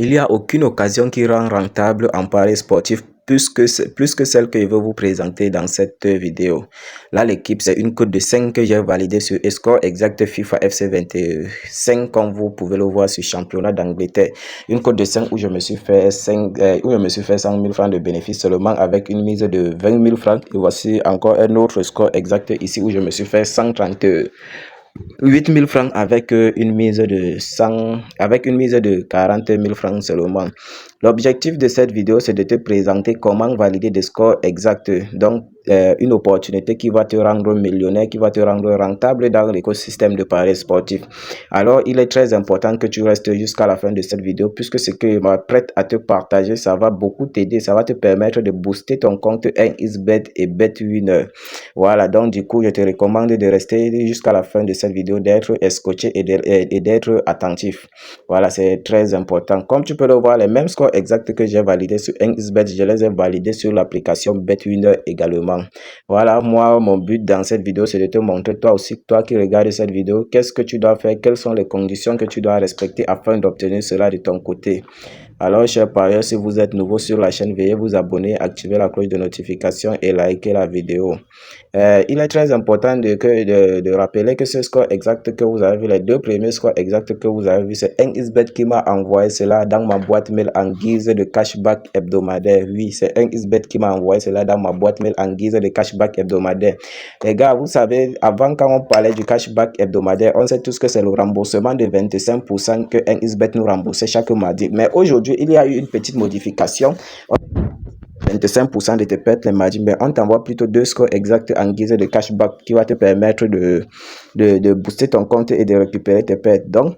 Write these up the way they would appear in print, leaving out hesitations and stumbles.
Il n'y a aucune occasion qui rend rentable en pari sportif plus que celle que je vais vous présenter dans cette vidéo. Là, l'équipe, c'est une cote de 5 que j'ai validée sur score exact FIFA FC 25, comme vous pouvez le voir sur championnat d'Angleterre. Une cote de 5 où je me suis fait 100 000 francs de bénéfice seulement avec une mise de 20 000 francs. Et voici encore un autre score exact ici où je me suis fait 8 000 francs avec une mise de 40 000 francs seulement. L'objectif de cette vidéo, c'est de te présenter comment valider des scores exacts. Donc, une opportunité qui va te rendre millionnaire, qui va te rendre rentable dans l'écosystème de paris sportif. Alors, il est très important que tu restes jusqu'à la fin de cette vidéo puisque ce que je m'apprête à te partager, ça va beaucoup t'aider. Ça va te permettre de booster ton compte 1xBet et BetWinner. Voilà, donc du coup, je te recommande de rester jusqu'à la fin de cette vidéo, d'être scotché et d'être attentif. Voilà, c'est très important. Comme tu peux le voir, les mêmes scores exacts que j'ai validés sur 1xBet, je les ai validés sur l'application BetWinner également. Voilà, moi, mon but dans cette vidéo, c'est de te montrer, toi aussi, toi qui regardes cette vidéo, qu'est-ce que tu dois faire, quelles sont les conditions que tu dois respecter afin d'obtenir cela de ton côté. Alors, chers parieurs, si vous êtes nouveau sur la chaîne, veuillez vous abonner, activer la cloche de notification et liker la vidéo. Il est très important de rappeler que ce score exact que vous avez vu, les deux premiers scores exacts que vous avez vu, c'est 1xBet qui m'a envoyé cela dans ma boîte mail en guise de cashback hebdomadaire. Oui, c'est 1xBet qui m'a envoyé cela dans ma boîte mail en guise de cashback hebdomadaire. Les gars, vous savez, avant quand on parlait du cashback hebdomadaire, on sait tous que c'est le remboursement de 25% que 1xBet nous remboursait chaque mardi. Mais aujourd'hui, il y a eu une petite modification. 25% de tes pertes les mardis, mais on t'envoie plutôt deux scores exacts en guise de cashback qui va te permettre de booster ton compte et de récupérer tes pertes. Donc,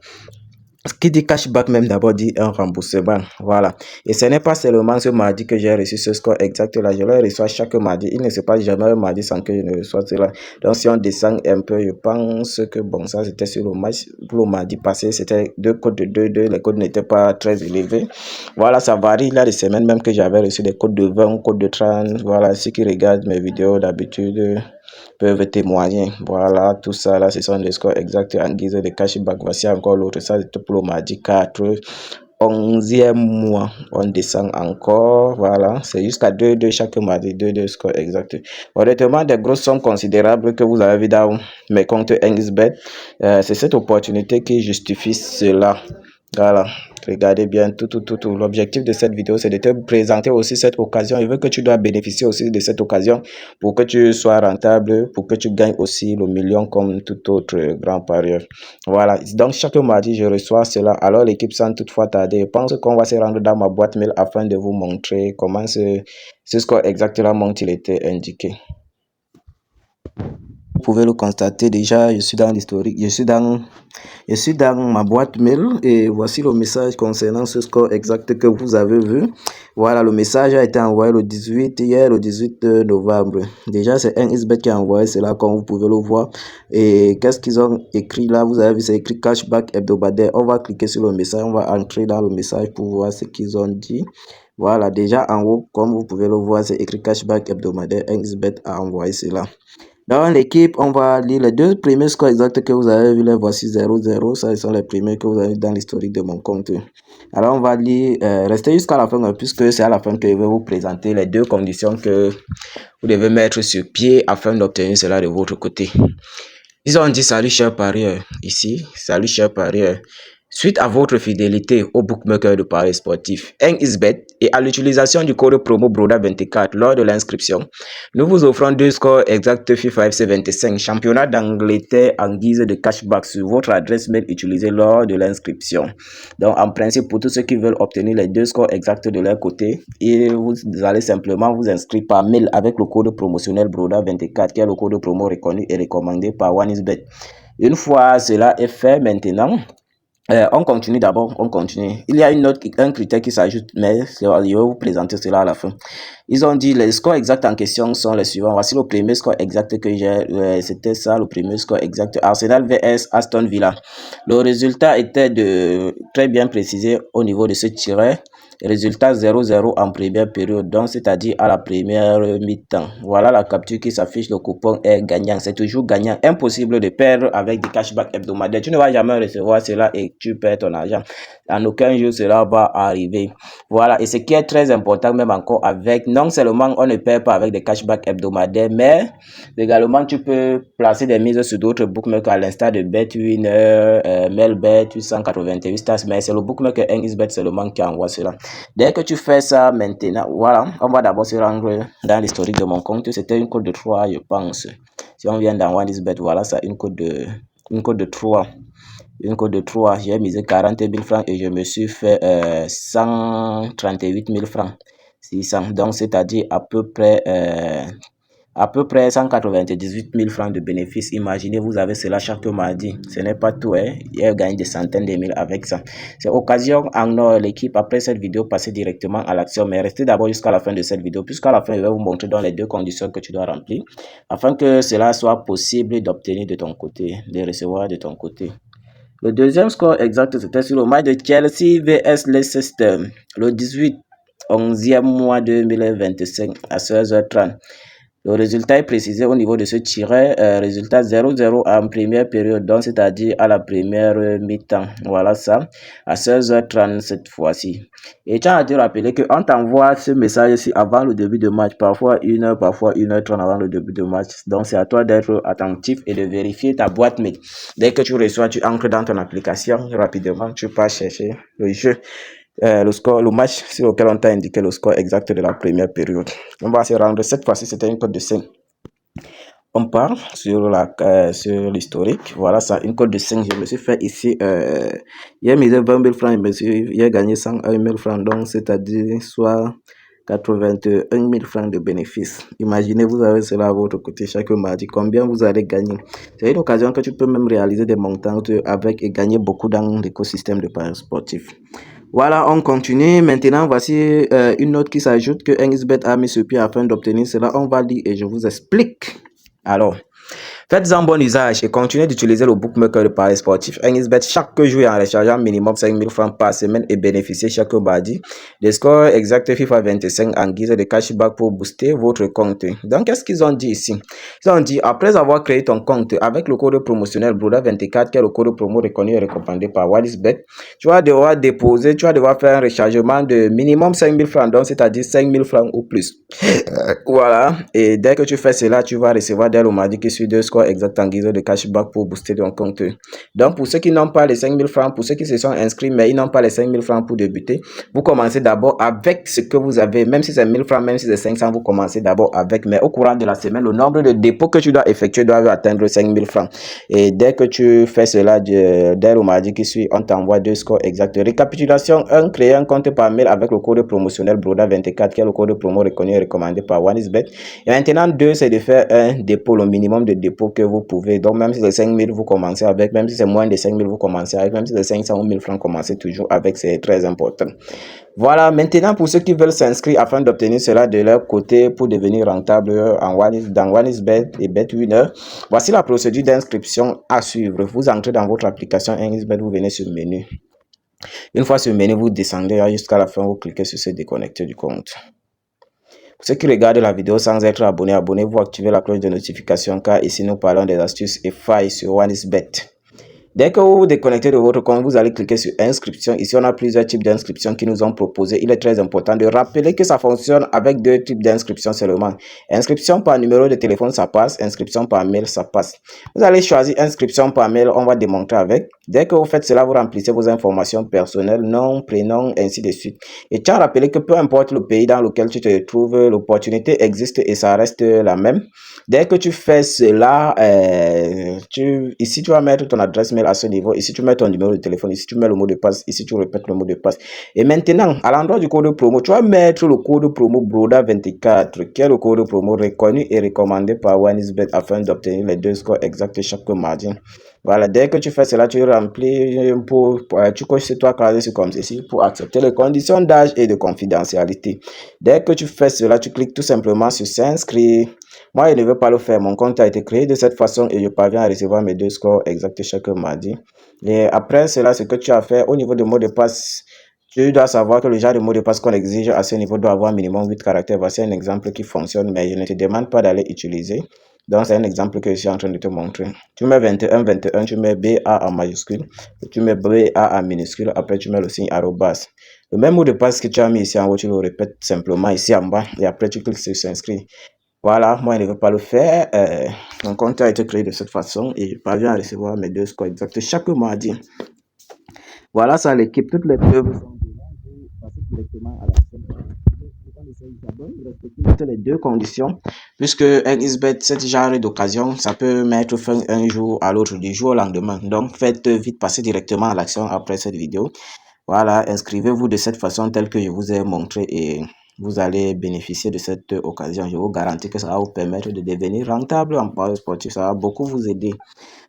ce qui dit cashback même d'abord dit un remboursement. Voilà. Et ce n'est pas seulement ce mardi que j'ai reçu ce score exact là. Je le reçois chaque mardi. Il ne se passe jamais un mardi sans que je ne reçoive cela. Donc si on descend un peu, je pense que bon, ça c'était sur le match. Pour le mardi passé, c'était deux codes de 2-2. Les codes n'étaient pas très élevés. Voilà, ça varie. Il y a des semaines même que j'avais reçu des codes de 20, codes de 30. Voilà, ceux qui regardent mes vidéos d'habitude peuvent témoigner. Voilà, tout ça là, ce sont des scores exacts en guise de cashback. Voici encore l'autre, ça c'est pour le mardi 4, 11e mois. On descend encore, voilà, c'est jusqu'à 2-2 chaque mardi, 2-2 scores exacts. Honnêtement, des grosses sommes considérables que vous avez vu dans mes comptes 1xBet. C'est cette opportunité qui justifie cela. Voilà, regardez bien tout. L'objectif de cette vidéo, c'est de te présenter aussi cette occasion. Je veux que tu dois bénéficier aussi de cette occasion pour que tu sois rentable, pour que tu gagnes aussi le million comme tout autre grand parieur. Voilà, donc chaque mardi, je reçois cela. Alors l'équipe, sans toutefois tarder, je pense qu'on va se rendre dans ma boîte mail afin de vous montrer comment ce score exactement il était indiqué. Vous pouvez le constater déjà, je suis dans l'historique, je suis dans ma boîte mail et voici le message concernant ce score exact que vous avez vu. Voilà, le message a été envoyé le 18 hier, le 18 novembre. Déjà, c'est 1xBet qui a envoyé cela, comme vous pouvez le voir. Et qu'est-ce qu'ils ont écrit là? Vous avez vu, c'est écrit cashback hebdomadaire. On va cliquer sur le message, on va entrer dans le message pour voir ce qu'ils ont dit. Voilà, déjà en haut, comme vous pouvez le voir, c'est écrit cashback hebdomadaire. 1xBet a envoyé cela. Dans l'équipe, on va lire les deux premiers scores exacts que vous avez vu, les voici 0-0. Ça, ce sont les premiers que vous avez dans l'historique de mon compte. Alors, on va lire, restez jusqu'à la fin, puisque c'est à la fin que je vais vous présenter les deux conditions que vous devez mettre sur pied afin d'obtenir cela de votre côté. Ils ont dit salut chers parieurs, ici, salut chers parieurs. Suite à votre fidélité au bookmaker de paris sportif 1xBet et à l'utilisation du code promo BRODA24 lors de l'inscription, nous vous offrons deux scores exacts FIFA FC 25, championnat d'Angleterre en guise de cashback sur votre adresse mail utilisée lors de l'inscription. Donc en principe, pour tous ceux qui veulent obtenir les deux scores exacts de leur côté, vous allez simplement vous inscrire par mail avec le code promotionnel BRODA24 qui est le code promo reconnu et recommandé par 1xBet. Une fois cela est fait maintenant, on continue d'abord, on continue. Il y a un critère qui s'ajoute, mais je vais vous présenter cela à la fin. Ils ont dit les scores exacts en question sont les suivants. Voici le premier score exact que j'ai, c'était ça, le premier score exact. Arsenal vs Aston Villa. Le résultat était très bien précisé au niveau de ce tireur. Résultat 0-0 en première période, donc c'est-à-dire à la première mi-temps. Voilà la capture qui s'affiche, le coupon est gagnant. C'est toujours gagnant. Impossible de perdre avec des cashbacks hebdomadaires. Tu ne vas jamais recevoir cela et tu perds ton argent. En aucun jour cela va arriver. Voilà, et ce qui est très important même encore avec, non seulement on ne perd pas avec des cashbacks hebdomadaires, mais également tu peux placer des mises sur d'autres bookmakers à l'instar de BetWinner, Melbet, 888 Stars, mais c'est le bookmaker NXBet seulement qui envoie cela. Dès que tu fais ça maintenant, voilà, on va d'abord se rendre dans l'historique de mon compte. C'était une cote de 3, je pense. Si on vient dans OneXBet, voilà, ça une cote de 3. Une cote de 3, j'ai misé 40 000 francs et je me suis fait 138 000 francs. 600, donc c'est-à-dire à peu près 198 000 francs de bénéfices. Imaginez, vous avez cela chaque mardi. Ce n'est pas tout, hein. Il gagne des centaines de mille avec ça. C'est occasion en or, l'équipe, après cette vidéo, passer directement à l'action. Mais restez d'abord jusqu'à la fin de cette vidéo. Puisqu'à la fin, je vais vous montrer dans les deux conditions que tu dois remplir. Afin que cela soit possible d'obtenir de ton côté, de recevoir de ton côté. Le deuxième score exact, c'était sur le match de Chelsea vs Leicester. Le 18, 11e mois 2025 à 16h30. Le résultat est précisé au niveau de ce tiré, résultat 0-0 en première période, donc c'est-à-dire à la première mi-temps. Voilà ça, à 16h30 cette fois-ci. Et tiens à te rappeler qu'on t'envoie ce message ici avant le début de match, parfois 1h, parfois 1h30 avant le début de match. Donc c'est à toi d'être attentif et de vérifier ta boîte mail. Dès que tu reçois, tu entres dans ton application, rapidement, tu pars chercher le jeu. Le score, le match sur lequel on t'a indiqué le score exact de la première période. On va se rendre, cette fois-ci c'était une cote de 5. On part sur l'historique. Voilà ça, une cote de 5. Je me suis fait ici, j'ai misé 20 000 francs, j'ai gagné 101 000 francs, donc c'est-à-dire soit 81 000 francs de bénéfices. Imaginez, vous avez cela à votre côté chaque mardi, combien vous allez gagner. C'est une occasion que tu peux même réaliser des montants avec et gagner beaucoup dans l'écosystème de paris sportifs. Voilà, on continue. Maintenant, voici une note qui s'ajoute que NXBet a mis sur pied afin d'obtenir cela. On va lire et je vous explique. Alors, faites-en bon usage et continuez d'utiliser le bookmaker de paris sportif NXBet chaque jour en rechargeant minimum 5 000 francs par semaine et bénéficiez chaque mardi des scores exacts FIFA 25 en guise de cashback pour booster votre compte. Donc, qu'est-ce qu'ils ont dit ici? Ils ont dit, après avoir créé ton compte avec le code promotionnel BRODA24, qui est le code promo reconnu et recommandé par OneXBet, tu vas devoir faire un rechargement de minimum 5 000 francs, donc c'est-à-dire 5 000 francs ou plus. Voilà, et dès que tu fais cela, tu vas recevoir dès le mardi qui suit 2 scores exact en guise de cashback pour booster ton compte. Donc, pour ceux qui n'ont pas les 5 000 francs, pour ceux qui se sont inscrits mais ils n'ont pas les 5 000 francs pour débuter, vous commencez d'abord avec ce que vous avez, même si c'est 1000 francs, même si c'est 500, vous commencez d'abord avec, mais au courant de la semaine, le nombre de dépôts que tu dois effectuer doit atteindre 5 000 francs. Et dès que tu fais cela, dès le mardi qui suit, on t'envoie 2 scores exacts. Récapitulation 1, créer un compte par mail avec le code promotionnel BRODA24, qui est le code promo reconnu et recommandé par OneXBet. Et maintenant, 2, c'est de faire un dépôt, le minimum de dépôt que vous pouvez. Donc, même si c'est 5 000, vous commencez avec. Même si c'est moins de 5 000, vous commencez avec. Même si c'est 500 ou 1000 francs, commencez toujours avec. C'est très important. Voilà, maintenant, pour ceux qui veulent s'inscrire afin d'obtenir cela de leur côté pour devenir rentable dans OneXBet et BetWinner, voici la procédure d'inscription à suivre. Vous entrez dans votre application NXBet, vous venez sur le menu. Une fois sur le menu, vous descendez jusqu'à la fin, vous cliquez sur se déconnecter du compte. Pour ceux qui regardent la vidéo sans être abonnés, abonnez-vous, activez la cloche de notification car ici nous parlons des astuces et failles sur OneXBet. Dès que vous vous déconnectez de votre compte, vous allez cliquer sur inscription. Ici, on a plusieurs types d'inscriptions qui nous ont proposé. Il est très important de rappeler que ça fonctionne avec 2 types d'inscriptions seulement. Inscription par numéro de téléphone, ça passe. Inscription par mail, ça passe. Vous allez choisir inscription par mail, on va démontrer avec. Dès que vous faites cela, vous remplissez vos informations personnelles, nom, prénom, ainsi de suite. Et tiens à rappeler que peu importe le pays dans lequel tu te trouves, l'opportunité existe et ça reste la même. Dès que tu fais cela, ici tu vas mettre ton adresse mail à ce niveau, ici tu mets ton numéro de téléphone, ici tu mets le mot de passe, ici tu répètes le mot de passe. Et maintenant, à l'endroit du code promo, tu vas mettre le code promo BRODA24, qui est le code promo reconnu et recommandé par OneXBet afin d'obtenir les 2 scores exacts chaque mardi. Voilà, dès que tu fais cela, tu remplis tu coches sur toi casier comme ceci pour accepter les conditions d'âge et de confidentialité. Dès que tu fais cela, tu cliques tout simplement sur s'inscrire. Moi, je ne veux pas le faire. Mon compte a été créé de cette façon et je parviens à recevoir mes 2 scores exacts chaque mardi. Et après cela, ce que tu as fait au niveau du mot de passe, Tu dois savoir que le genre de mot de passe qu'on exige à ce niveau doit avoir minimum 8 caractères. Voici un exemple qui fonctionne, mais je ne te demande pas d'aller utiliser. Donc, c'est un exemple que je suis en train de te montrer. Tu mets 21, 21, tu mets BA en majuscule, tu mets BA en minuscule, après tu mets le signe arrobas. Le même mot de passe que tu as mis ici en haut, tu le répètes simplement ici en bas, et après tu cliques sur s'inscrire. Voilà, moi je ne veux pas le faire. Mon compte a été créé de cette façon et je parviens à recevoir mes 2 scores exacts chaque mardi. Voilà ça l'équipe, toutes les preuves sont devant vous, passez directement à l'action. Respectez les 2 conditions, puisque XBet, ce genre d'occasion, ça peut mettre fin un jour à l'autre, du jour au lendemain. Donc faites vite passer directement à l'action après cette vidéo. Voilà, inscrivez-vous de cette façon telle que je vous ai montré et vous allez bénéficier de cette occasion. Je vous garantis que ça va vous permettre de devenir rentable en paris sportif. Ça va beaucoup vous aider.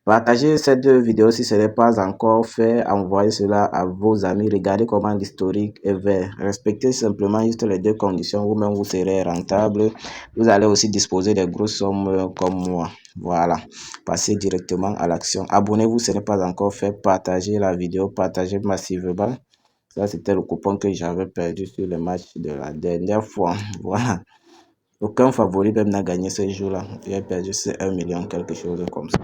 Partagez cette vidéo si ce n'est pas encore fait. Envoyez cela à vos amis. Regardez comment l'historique est vert. Respectez simplement juste les 2 conditions. Vous-même, vous serez rentable. Vous allez aussi disposer des grosses sommes comme moi. Voilà. Passez directement à l'action. Abonnez-vous si ce n'est pas encore fait. Partagez la vidéo. Partagez massivement. Ça, c'était le coupon que j'avais perdu sur le match de la dernière fois. Voilà. Aucun favori même n'a gagné ce jour-là. J'ai perdu 1 million, quelque chose comme ça.